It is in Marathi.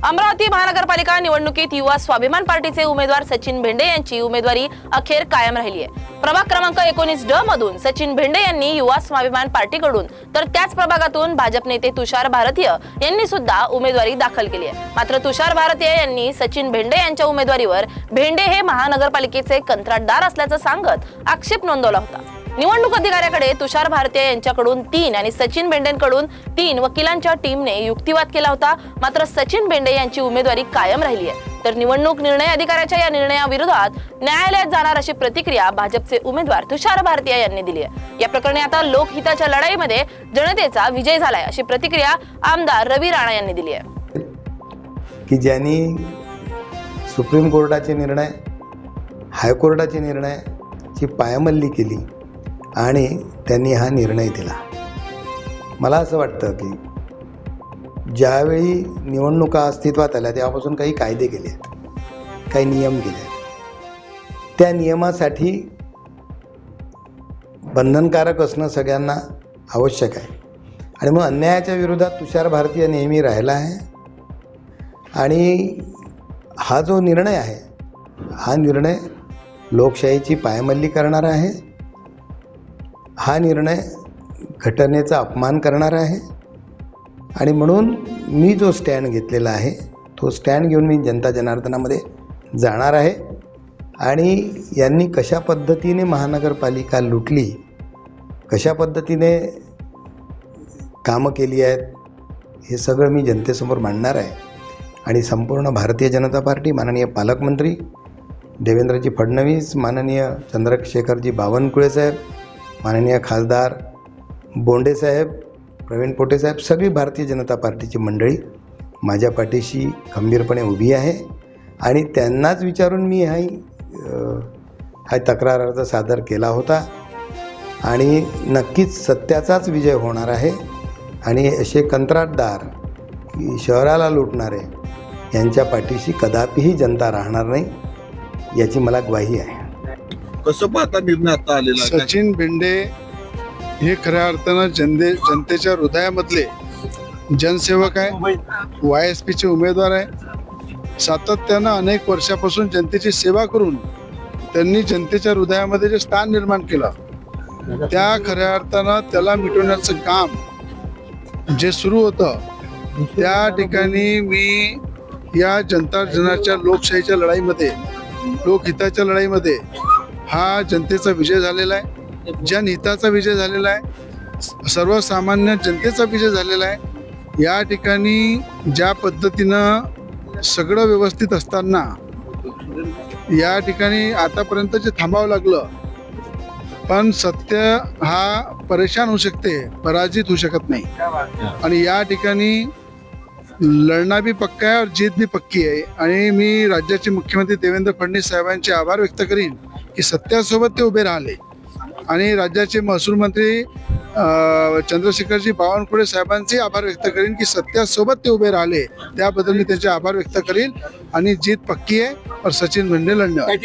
अमरावती महानगरपालिका निवडणुकीत युवा स्वाभिमान पार्टीचे उमेदवार सचिन भेंडे यांची उमेदवारी अखेर कायम राहिली आहे। प्रभाग क्रमांक 19 मधून सचिन भेंडे यांनी युवा स्वाभिमान पार्टीकडून तर त्याच प्रभागातून भाजप नेते तुषार भारतीय यांनी सुद्धा उमेदवारी दाखल केली आहे। मात्र तुषार भारतीय यांनी सचिन भेंडे यांच्या उमेदवारीवर भेंडे हे महानगरपालिकेचे कंत्राटदार असल्याचं सांगत आक्षेप नोंदवला होता। निवडणूक अधिकाऱ्याकडे तुषार भारतीय यांच्याकडून 3 आणि सचिन भेंडेंकडून 3 वकिलांच्या टीमने युक्तिवाद केला होता। मात्र सचिन भेंडे यांची उमेदवारी कायम राहिली आहे। तर निवडणूक निर्णय अधिकाऱ्याच्या या निर्णयाविरोधात न्यायालयात जाणार अशी प्रतिक्रिया भाजपचे उमेदवार तुषार भारतीय यांनी दिली आहे। या प्रकरणी आता लोकहिताच्या लढाईमध्ये जनतेचा विजय झालाय अशी प्रतिक्रिया आमदार रवी राणा यांनी दिली आहे। की ज्यांनी सुप्रीम कोर्टाचे निर्णय, हायकोर्टाचे निर्णयाची पायमल्ली केली आणि त्यांनी हा निर्णय दिला। मला असं वाटतं की ज्यावेळी निवडणुका अस्तित्वात आल्या तेव्हापासून काही कायदे केले आहेत, काही नियम केले आहेत। त्या नियमासाठी बंधनकारक असणं सगळ्यांना आवश्यक आहे आणि मग अन्यायाच्या विरोधात तुषार भारतीय नेहमी राहिला आहे आणि हा जो निर्णय आहे हा निर्णय लोकशाहीची पायमल्ली करणारा आहे। हा निर्णय घटनेचा अपमान करणारा आहे आणि म्हणून मी जो स्टँड घेतलेला आहे तो स्टँड घेऊन मी जनता जनार्दनामध्ये जाणार आहे आणि यांनी कशा पद्धतीने महानगरपालिका लुटली, कशा पद्धतीने कामं केली आहेत हे सगळं मी जनतेसमोर मांडणार आहे आणि संपूर्ण भारतीय जनता पार्टी, माननीय पालकमंत्री देवेंद्रजी फडणवीस, माननीय चंद्रशेखरजी बावनकुळे साहेब, माननीय खासदार बोंडे साहेब, प्रवीण पोटे साहेब, सगळी भारतीय जनता पार्टीची मंडळी माझ्या पाठीशी खंबीरपणे उभी आहे आणि त्यांनाच विचारून मी हा तक्रार अर्ज सादर केला होता आणि नक्कीच सत्याचाच विजय होणार आहे आणि असे कंत्राटदार शहराला लुटणारे यांच्या पाठीशी कदापिही जनता राहणार नाही याची मला ग्वाही आहे। कसं पाहता निर्णय आता आलेला? सचिन भेंडे हे खऱ्या अर्थानं जनतेच्या हृदयामधले जनसेवक आहे, YSPचे उमेदवार आहे। सातत्यानं अनेक वर्षापासून जनतेची सेवा करून त्यांनी जनतेच्या हृदयामध्ये जे स्थान निर्माण केलं त्या खऱ्या अर्थानं त्याला मिटवण्याचं काम जे सुरू होतं त्या ठिकाणी मी या जनता जनाच्या लोकशाहीच्या लढाईमध्ये, लोकहिताच्या लढाईमध्ये हा जनतेचा विजय झालेला आहे, जनहिताचा विजय झालेला आहे, सर्वसामान्य जनतेचा विजय झालेला आहे। या ठिकाणी ज्या पद्धतीनं सगळं व्यवस्थित असताना या ठिकाणी आतापर्यंत जे थांबावं लागलं, पण सत्य हा परेशान होऊ शकते, पराजित होऊ शकत नाही आणि या ठिकाणी लढना भी पक्का आहे और जीत भी पक्की आहे आणि मी राज्याचे मुख्यमंत्री देवेंद्र फडणवीस साहेबांचे आभार व्यक्त करीन की सत्यासोबत ते उभे राहिले आणि राज्याचे महसूल मंत्री चंद्रशेखरजी बावनकुळे साहेबांचे आभार व्यक्त करीन की सत्यासोबत ते उभे राहिले, त्याबद्दल मी त्यांचे आभार व्यक्त करीन आणि जीत पक्की आहे और सचिन भेंडे लढणार।